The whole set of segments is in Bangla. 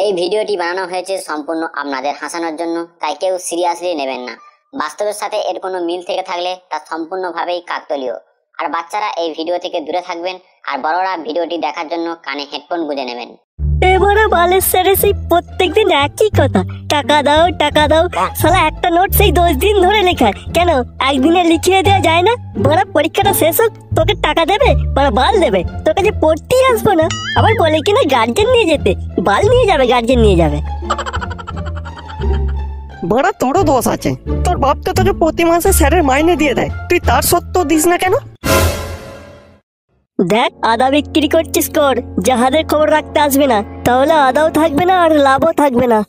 এই ভিডিওটি বানানো হয়েছে সম্পূর্ণ আপনাদের হাসানোর জন্য, তাই কেউ সিরিয়াসলি নেবেন না। বাস্তবের সাথে এর কোনো মিল থেকে থাকলে তা সম্পূর্ণভাবেই কাকতালীয়। আর বাচ্চারা এই ভিডিও থেকে দূরে থাকবেন, আর বড়রা ভিডিওটি দেখার জন্য কানে হেডফোন গুঁজে নেবেন। এবারে বালেশ্বরে সেই প্রত্যেকদিন একই কথা, টাকা দাও টাকা দাও। শালা একটা নোট সেই 10 দিন ধরে লেখায়, কেন একদিনে লিখিয়ে দেওয়া যায় না? বড় পরীক্ষাটা শেষ হোক, তোকে টাকা দেবে, বড় বাল দেবে। তোর কাছে পড়তেই আসবো না, আবার বলে কিনা গার্জেন নিয়ে যেতে। বাল নিয়ে যাবে, গার্জেন নিয়ে যাবে। বড় তোরও দোষ আছে, তোর বাপ তো তোকে প্রতি মাসে স্যারের মাইনে দিয়ে দেয়, তুই তার সত্ত্বেও দিস না কেন? দেখ, আদা বিক্রি করছিস কর, যাহাদের খবর রাখতে আসবে না, তাহলে আদাও থাকবে না আর লাভও থাকবে না।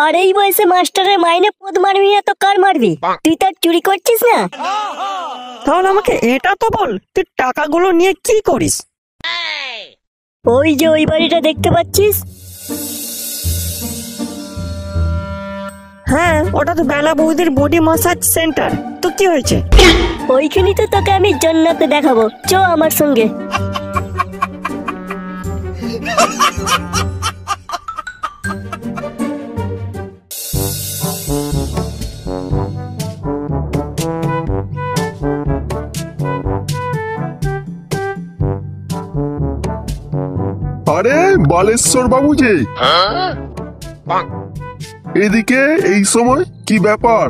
আর এই বয়সে মাস্টারের মাইনে পদ মারবি না তো কার মারবি? তুই তার চুরি করছিস না? তাহলে আমাকে এটা তো বল, তুই টাকাগুলো নিয়ে কি করিস? ওই যে ওই বাড়িটা দেখতে পাচ্ছিস? হ্যাঁ, ওটা তো বেলা বৌদির বডি মাসাজ সেন্টার। তো কি হয়েছে? ওইখানেই তো তোকে আমি জান্নাতে দেখাবো, চ আমার সঙ্গে। আরে বালেশ্বর বাবু যে, এদিকে এই সময় কি ব্যাপার?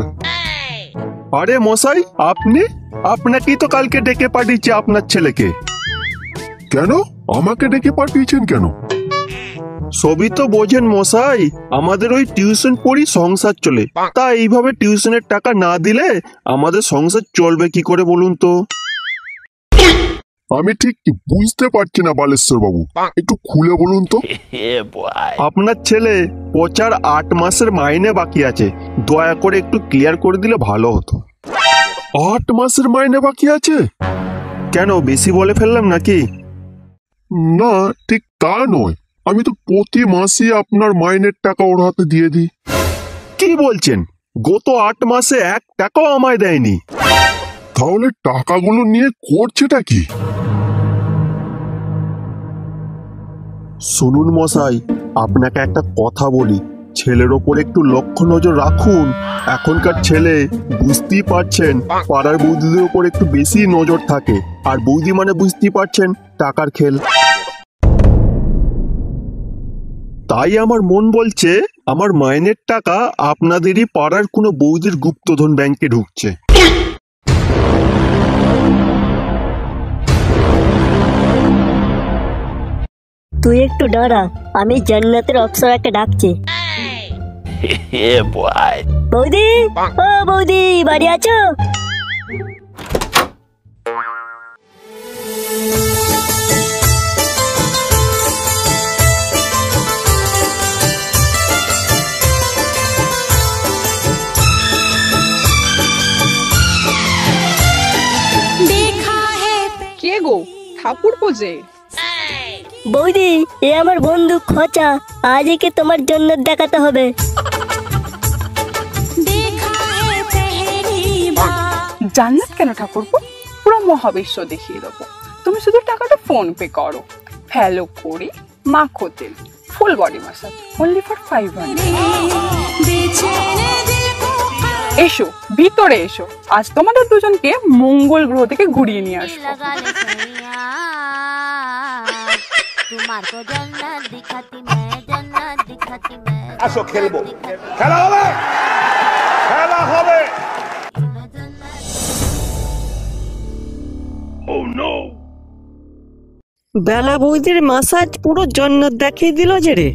আরে মশাই, আপনি? আপনাকেই তো কালকে ডেকে পাঠিয়েছি আপনার ছেলেকে। কেন আমাকে ডেকে পাঠিয়েছেন কেন? সবই তো বোঝেন মশাই, আমাদের ওই টিউশন পড়ি সংসার চলে, তা এইভাবে টিউশনের টাকা না দিলে আমাদের সংসার চলবে কি করে বলুন তো? আমি ঠিক বুঝতে পারছি না বালেশ্বর বাবু, একটু খুলে বলুন তো। আপনার ছেলে পচার 8 মাসের মাইনে বাকি আছে, দয়া করে একটু ক্লিয়ার করে দিলে ভালো হতো। 8 মাসের মাইনে বাকি আছে? কেন বেশি বলে ফেললাম নাকি? না, ঠিক তা নয়, আমি তো প্রতি মাসে আপনার মাইনের টাকা ওর হাতে দিয়ে দিই। কি বলছেন? গত 8 মাসে 1 টাকাও আমায় দেয়নি। তাহলে টাকাগুলো নিয়ে করছেটা কি? শুনুন মশাই, আপনাকে একটা কথা বলি, ছেলের ওপর একটু লক্ষ্য নজর রাখুন। এখনকার ছেলে বুঝতেই পারছেন, পাড়ার বৌদিদের ওপর একটু বেশি নজর থাকে, আর বৌদি মানে বুঝতেই পারছেন টাকার খেল। তাই আমার মন বলছে আমার মাইনের টাকা আপনাদেরই পাড়ার কোনো বৌদির গুপ্তধন ব্যাংকে ঢুকছে। তুই একটু দাঁড়া, আমি জান্নাতের অপ্সরাকে ডাকছি। বৌদি, ও বৌদি, বাড়ি আছো? কে গো, ঠাকুর পোজে? বৌদি, এ আমার বন্ধু খোঁচা, আজ একে তোমার জন্য দেখাতে হবে। জান্নাত কেন ঠাকুরপো, পুরো মহাবিশ্ব দেখিয়ে দেবো। তুমি শুধু টাকাটা ফোন পে করো। ফেলো করি মাখো তেল, full body massage, only for 500। এসো ভিতরে এসো, আজ তোমাদের দুজনকে মঙ্গল গ্রহ থেকে ঘুরিয়ে নিয়ে আসবো। আসো খেলবো, খেলা হবে, খেলা হবে। বেলা বৌদির মাসাজ পুরো জান্নাত দেখিয়ে দিল যে রে।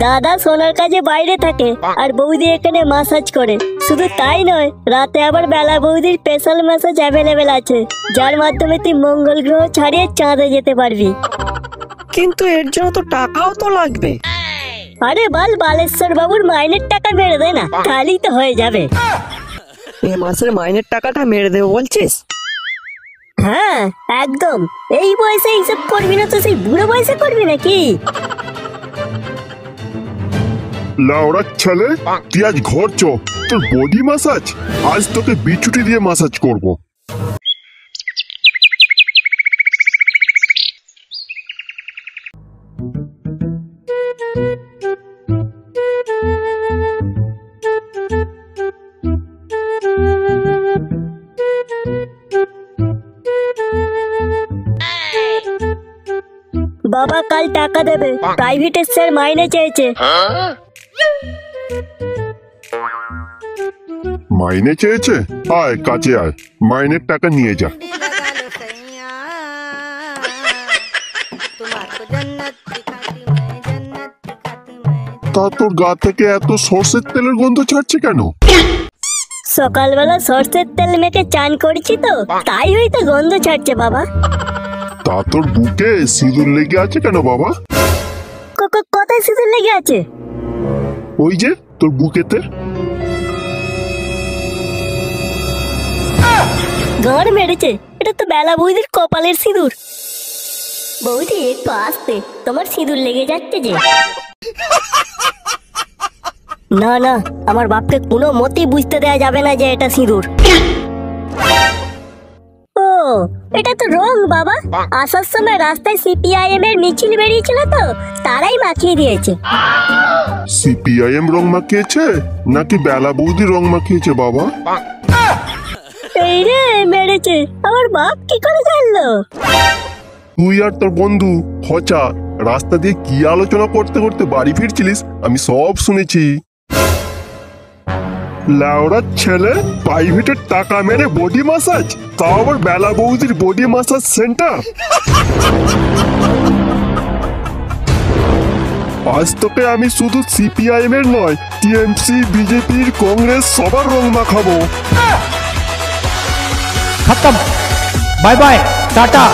দাদা সোনার কাজে বাইরে থাকে, আর বৌদি এখানে মাসাজ করে। শুধু তাই নয়, রাতে আবার বেলা বৌদির স্পেশাল মাসাজ অ্যাভেলেবেল আছে, যার মাধ্যমে তুই মঙ্গল গ্রহ ছাড়িয়ে চাঁদে যেতে পারবি। কিন্তু এর জন্য তো টাকাও তো লাগবে। আরে বাল, বালেশ্বর বাবুর মাইনের টাকা মেরে দে না, তাহলেই তো হয়ে যাবে। এ মাসের মাইনের টাকাটা মেরে দেবো বলছিস? হ্যাঁ একদম, এই বয়সে এইসব করবি না তো সেই বুড়ো বয়সে করবি নাকি? লাউড়া ছেলে, তুই আজ ঘর চ, তোর বডি মাসাজ আজ তোকে বিচুটি দিয়ে মাসাজ করব। বাবা কাল টাকা দেবে, প্রাইভেটের স্যার মাইনে চেয়েছে। মাইনে চেয়েছে? আয় কাছে আয়, মাইনের টাকা নিয়ে যা। তা তোর গা থেকে এত সর্ষের তেলের গন্ধ ছাড়ছে কেন? সকালবেলা সর্ষের তেল মেখে চান করেছি তো, তাই হয়তো গন্ধ ছাড়ছে বাবা। তা তোর বুকে সিঁদুর লেগে আছে কেন বাবা? কোথায় সিঁদুর লেগে আছে? ওই যে তোর বুকেতে। গাঁড় মেরেছে, এটা তো বেলা বৌদির কপালের সিঁদুর। বৌদি একটু আসতে, তোমার সিঁদুর লেগে যাচ্ছে যে। না না, আমার বাপকে কোনো মতেই বুঝতে দেয়া যাবে না যে এটা সিঁদুর। ও, এটা তো রং বাবা। আসার সময় রাস্তায় সিপিআইএম এর মিছিল বেরিয়েছিল তো, তারাই মাখিয়ে দিয়েছে। সিপিআইএম রং মাখিয়েছে নাকি বেলা বৌদি রং মাখিয়েছে বাবা? এই রে মেরেছে, আমার বাপ কি করে জানলো? তুই আর তোর বন্ধু খচা রাস্তা দিয়ে কি আলোচনা করতে করতে বাড়ি ফিরছিলিস, আমি সব শুনেছি। লাউড়ার ছেলে প্রাইভেটের টাকা মেরে বডি মাসাজ, তাও আবার বেলা বৌদির বডি মাসাজ সেন্টার। আজ তোকে আমি শুধু সিপিআইএম এর নয়, টিএমসি, বিজেপির, কংগ্রেস সবার রং মাখাবো। खत्म, बाय बाय, टाटा।